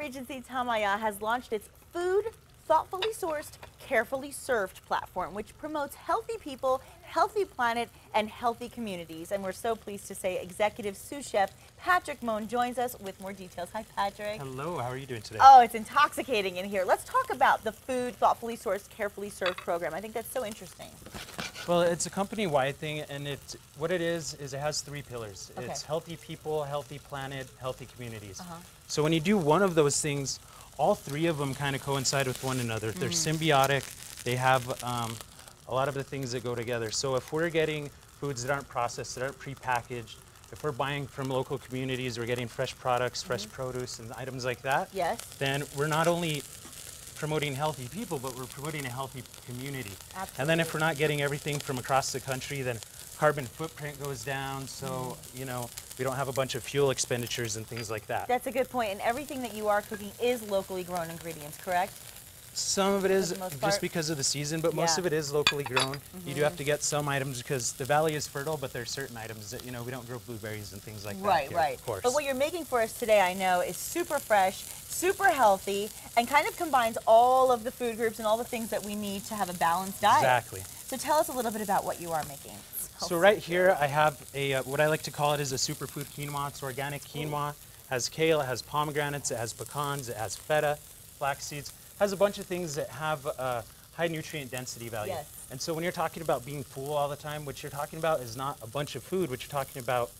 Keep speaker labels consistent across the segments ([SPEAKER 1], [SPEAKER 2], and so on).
[SPEAKER 1] Regency Tamaya has launched its Food Thoughtfully Sourced, Carefully Served platform, which promotes healthy people, healthy planet, and healthy communities. And we're so pleased to say Executive Sous Chef Patrick Mohn joins us with more details. Hi, Patrick.
[SPEAKER 2] Hello, how are you doing today?
[SPEAKER 1] Oh, it's intoxicating in here. Let's talk about the Food Thoughtfully Sourced, Carefully Served program. I think that's so interesting.
[SPEAKER 2] Well, it's a company-wide thing, and what it is it has three pillars.
[SPEAKER 1] Okay.
[SPEAKER 2] It's healthy people, healthy planet, healthy communities. So when you do one of those things, all three of them kind of coincide with one another. They're symbiotic. They have a lot of the things that go together. So if we're getting foods that aren't processed, that aren't prepackaged, if we're buying from local communities, we're getting fresh products, fresh produce, and items like that,
[SPEAKER 1] Yes.
[SPEAKER 2] then we're not only promoting healthy people, but we're promoting a healthy community.
[SPEAKER 1] Absolutely.
[SPEAKER 2] And then if we're not getting everything from across the country, then carbon footprint goes down, so you know, we don't have a bunch of fuel expenditures and things like that.
[SPEAKER 1] That's a good point. And everything that you are cooking is locally grown ingredients, correct?
[SPEAKER 2] Some of it is
[SPEAKER 1] For the most part.
[SPEAKER 2] just because of the season, but most of it is locally grown. You do have to get some items because the valley is fertile, but there are certain items that, you know, we don't grow blueberries and things like that.
[SPEAKER 1] Right,
[SPEAKER 2] here,
[SPEAKER 1] right.
[SPEAKER 2] Of course.
[SPEAKER 1] But what you're making for us today, I know, is super fresh, super healthy, and kind of combines all of the food groups and all the things that we need to have a balanced diet.
[SPEAKER 2] Exactly.
[SPEAKER 1] So tell us a little bit about what you are making.
[SPEAKER 2] So right here I have a what I like to call it is a superfood quinoa. It's organic quinoa. It has kale, it has pomegranates, it has pecans, it has feta, flax seeds. It has a bunch of things that have high nutrient density value.
[SPEAKER 1] Yes.
[SPEAKER 2] And so when you're talking about being full all the time, what you're talking about is not a bunch of food. What you're talking about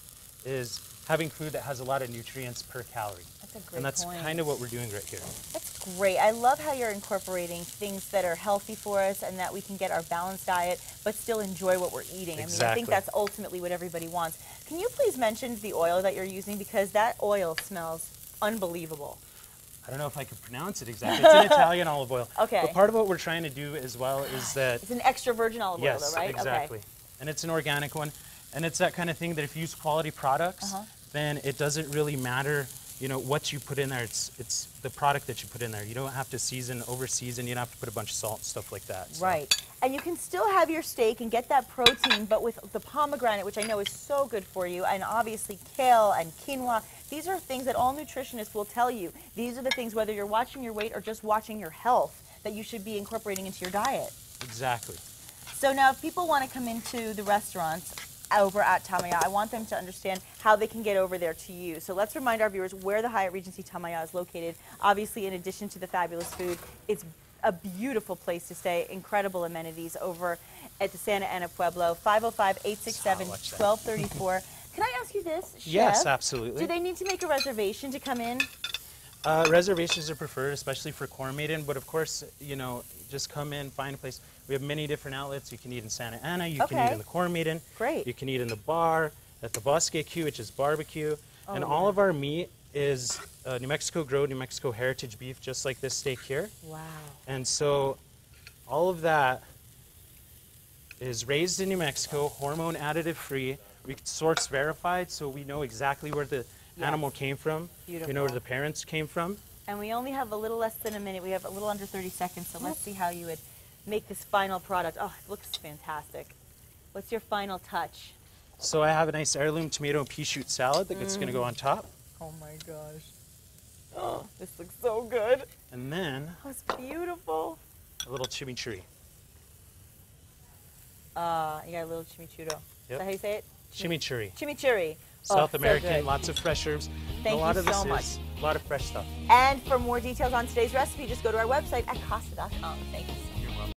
[SPEAKER 2] is having food that has a lot of nutrients per calorie.
[SPEAKER 1] That's a great
[SPEAKER 2] And that's
[SPEAKER 1] point.
[SPEAKER 2] kind of what we're doing right here.
[SPEAKER 1] That's great. I love how you're incorporating things that are healthy for us and that we can get our balanced diet, but still enjoy what we're eating. I mean, I think that's ultimately what everybody wants. Can you please mention the oil that you're using? Because that oil smells unbelievable.
[SPEAKER 2] I don't know if I could pronounce it exactly. It's an Italian olive oil.
[SPEAKER 1] Okay.
[SPEAKER 2] But part of what we're trying to do as well is that...
[SPEAKER 1] It's an extra virgin olive oil, though, right?
[SPEAKER 2] Exactly.
[SPEAKER 1] Okay.
[SPEAKER 2] And it's an organic one. And it's that kind of thing that if you use quality products, then it doesn't really matter, you know, what you put in there. It's the product that you put in there. You don't have to over-season. You don't have to put a bunch of salt and stuff like that. So.
[SPEAKER 1] Right. And you can still have your steak and get that protein, but with the pomegranate, which I know is so good for you, and obviously kale and quinoa, these are things that all nutritionists will tell you. These are the things, whether you're watching your weight or just watching your health, that you should be incorporating into your diet.
[SPEAKER 2] Exactly.
[SPEAKER 1] So now if people want to come into the restaurants over at Tamaya, I want them to understand how they can get over there to you. So let's remind our viewers where the Hyatt Regency Tamaya is located. Obviously, in addition to the fabulous food, it's a beautiful place to stay, incredible amenities over at the Santa Ana Pueblo, 505-867-1234. Can I ask you this, Chef?
[SPEAKER 2] Yes, absolutely.
[SPEAKER 1] Do they need to make a reservation to come in?
[SPEAKER 2] Reservations are preferred, especially for corn maiden, but of course, you know, just come in, find a place. We have many different outlets. You can eat in Santa Ana, you can eat in the corn maiden.
[SPEAKER 1] Great.
[SPEAKER 2] You can eat in the bar, at the Bosque Q, which is barbecue. And all of our meat is New Mexico grown, New Mexico heritage beef, just like this steak here.
[SPEAKER 1] Wow.
[SPEAKER 2] And so all of that is raised in New Mexico, hormone additive free. We source verified, so we know exactly where the animal came from.
[SPEAKER 1] Beautiful.
[SPEAKER 2] We know where the parents came from.
[SPEAKER 1] And we only have a little less than a minute. We have a little under 30 seconds, so let's see how you would make this final product. Oh, it looks fantastic. What's your final touch?
[SPEAKER 2] So I have a nice heirloom tomato and pea shoot salad that's going to go on top.
[SPEAKER 1] Oh my gosh. Oh, this looks so good.
[SPEAKER 2] And then
[SPEAKER 1] Oh, it's beautiful.
[SPEAKER 2] a little chimichurri.
[SPEAKER 1] You got a little chimichurro. Is that how you say it?
[SPEAKER 2] Chimichurri.
[SPEAKER 1] Chimichurri.
[SPEAKER 2] South
[SPEAKER 1] so
[SPEAKER 2] American,
[SPEAKER 1] good.
[SPEAKER 2] lots of fresh herbs.
[SPEAKER 1] Thank
[SPEAKER 2] a lot
[SPEAKER 1] you
[SPEAKER 2] of this
[SPEAKER 1] so much.
[SPEAKER 2] is a lot of fresh stuff.
[SPEAKER 1] And for more details on today's recipe, just go to our website at Costa.com. Thank you so much.